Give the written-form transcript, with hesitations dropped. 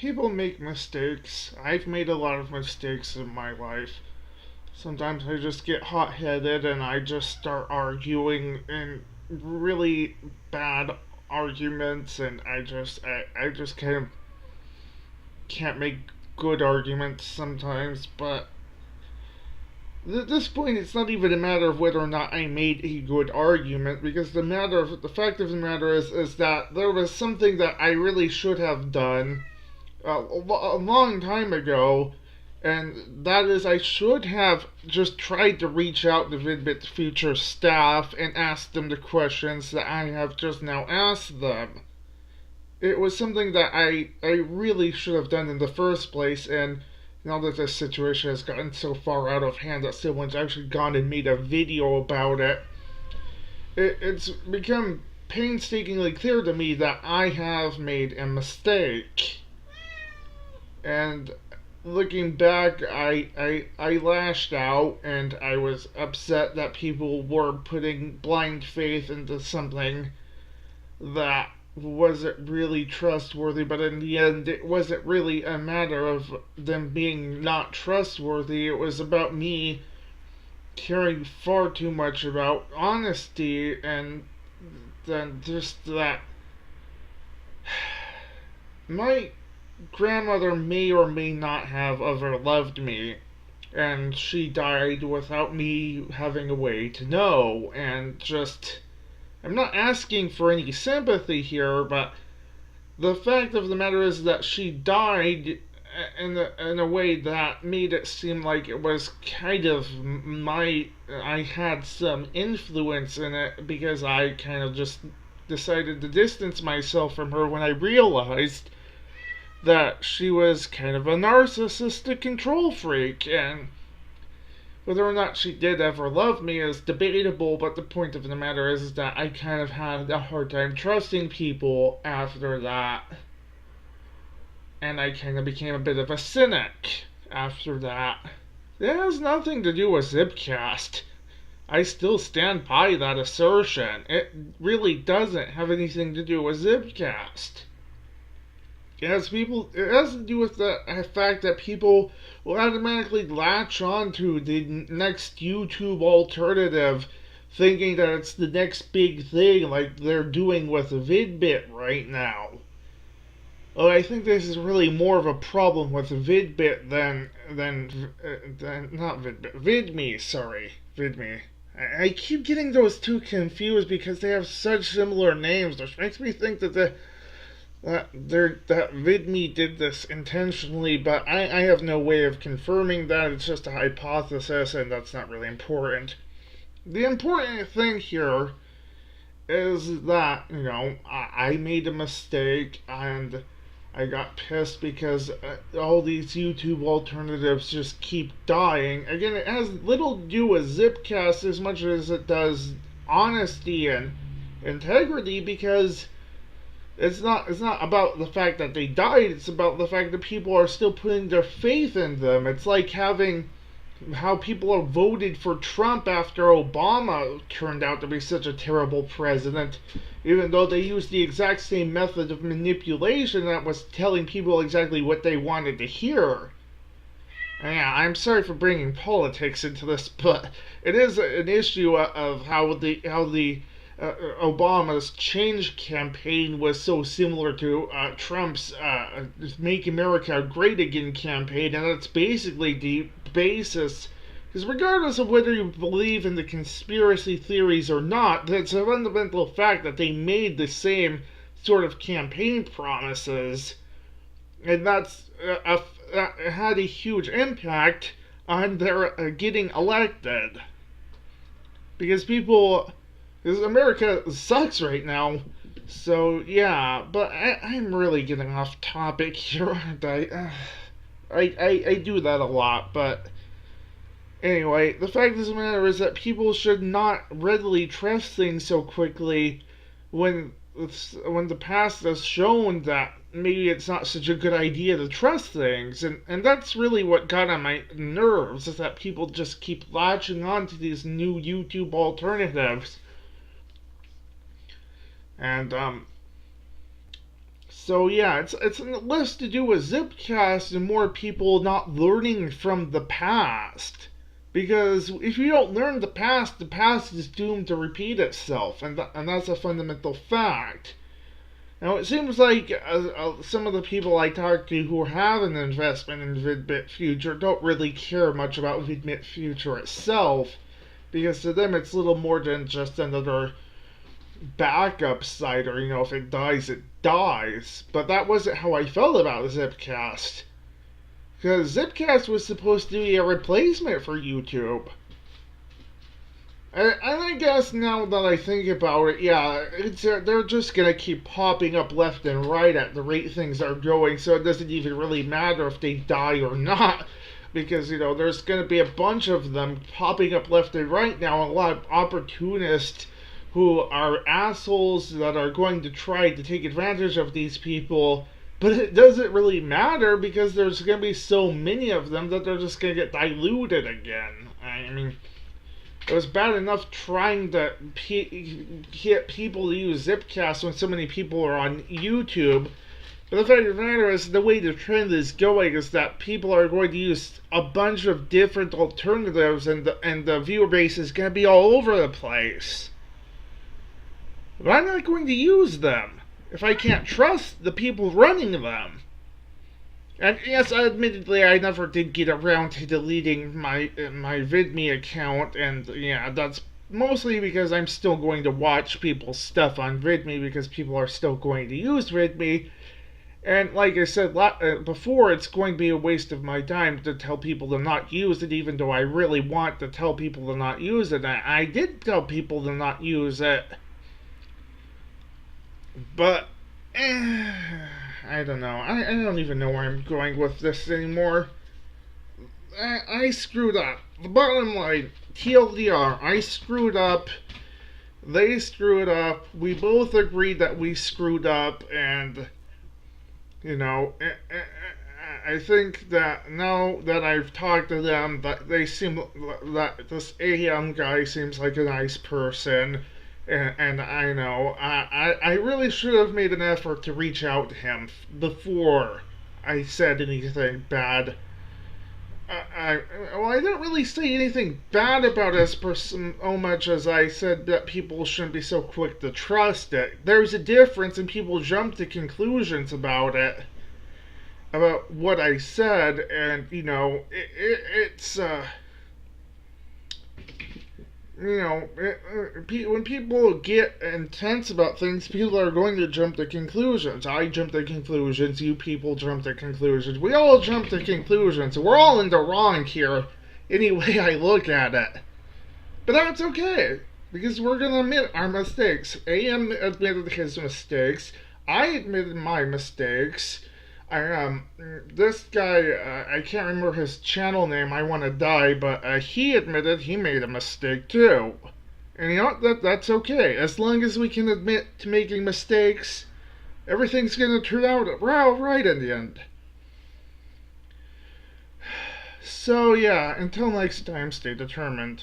People make mistakes. I've made a lot of mistakes in my life. Sometimes I just get hot headed and I just start arguing in really bad arguments, and I just kind of can't make good arguments sometimes. But at this point, it's not even a matter of whether or not I made a good argument, because the fact of the matter is that there was something that I really should have done a long time ago, and that is I should have just tried to reach out to VidBitFuture's staff and ask them the questions that I have just now asked them. It was something that I really should have done in the first place, and now that this situation has gotten so far out of hand that someone's actually gone and made a video about it's become painstakingly clear to me that I have made a mistake. And looking back, I lashed out and I was upset that people were putting blind faith into something that wasn't really trustworthy, but in the end, it wasn't really a matter of them being not trustworthy. It was about me caring far too much about honesty, and then just that my grandmother may or may not have ever loved me, and she died without me having a way to know. And just, I'm not asking for any sympathy here, but the fact of the matter is that she died in a way that made it seem like it was kind of I had some influence in it, because I kind of just decided to distance myself from her when I realized that she was kind of a narcissistic control freak. And whether or not she did ever love me is debatable, but the point of the matter is that I kind of had a hard time trusting people after that. And I kind of became a bit of a cynic after that. It has nothing to do with Zipcast. I still stand by that assertion. It really doesn't have anything to do with Zipcast. It has to do with the fact that people will automatically latch on to the next YouTube alternative, thinking that it's the next big thing, like they're doing with VidBit right now. Well, I think this is really more of a problem with VidBit than not VidBit, VidMe. Sorry, VidMe. I keep getting those two confused because they have such similar names, which makes me think that that VidMe did this intentionally, but I have no way of confirming that. It's just a hypothesis, and that's not really important. The important thing here is that, I made a mistake, and I got pissed because all these YouTube alternatives just keep dying. Again, it has little to do with Zipcast as much as it does honesty and integrity, because it's not about the fact that they died, it's about the fact that people are still putting their faith in them. It's like how people have voted for Trump after Obama turned out to be such a terrible president, even though they used the exact same method of manipulation that was telling people exactly what they wanted to hear. Yeah, I'm sorry for bringing politics into this, but it is an issue of how the Obama's change campaign was so similar to Trump's Make America Great Again campaign, and that's basically the basis. Because regardless of whether you believe in the conspiracy theories or not, it's a fundamental fact that they made the same sort of campaign promises, and that had a huge impact on their getting elected. Because America sucks right now. So, yeah, but I'm really getting off topic here, aren't I? I do that a lot, but anyway, the fact of the matter is that people should not readily trust things so quickly when the past has shown that maybe it's not such a good idea to trust things. And that's really what got on my nerves, is that people just keep latching on to these new YouTube alternatives. And So yeah, it's less to do with Zipcast and more people not learning from the past. Because if you don't learn the past is doomed to repeat itself, and that's a fundamental fact. Now, it seems like some of the people I talk to who have an investment in VidBitFuture don't really care much about VidBitFuture itself, because to them it's little more than just another backup site, or, if it dies, it dies. But that wasn't how I felt about Zipcast. Because Zipcast was supposed to be a replacement for YouTube. And I guess now that I think about it, yeah, they're just gonna keep popping up left and right at the rate things are going, so it doesn't even really matter if they die or not, because there's gonna be a bunch of them popping up left and right now, a lot of opportunists who are assholes that are going to try to take advantage of these people. But it doesn't really matter because there's gonna be so many of them that they're just gonna get diluted again. I mean, it was bad enough trying to get people to use Zipcast when so many people are on YouTube. But the fact of the matter is, the way the trend is going is that people are going to use a bunch of different alternatives, and the viewer base is going to be all over the place. But I'm not going to use them if I can't trust the people running them. And yes, admittedly, I never did get around to deleting my VidMe account, and yeah, that's mostly because I'm still going to watch people's stuff on VidMe because people are still going to use VidMe. And like I said before, it's going to be a waste of my time to tell people to not use it, even though I really want to tell people to not use it. I did tell people to not use it. But I don't know. I don't even know where I'm going with this anymore. I screwed up. The bottom line, TLDR, I screwed up. They screwed up. We both agreed that we screwed up, and I think that now that I've talked to them, that this AM guy seems like a nice person. And I know I really should have made an effort to reach out to him before I said anything bad. I didn't really say anything bad about this person so much as I said that people shouldn't be so quick to trust it. There's a difference, and people jump to conclusions about it, about what I said, and it's when people get intense about things, people are going to jump to conclusions. I jump to conclusions. You people jump to conclusions. We all jump to conclusions. We're all in the wrong here, any way I look at it. But that's okay, because we're going to admit our mistakes. AM admitted his mistakes. I admitted my mistakes. This guy, I can't remember his channel name, I want to die, but he admitted he made a mistake too. And that's okay. As long as we can admit to making mistakes, everything's gonna turn out right in the end. So yeah, until next time, stay determined.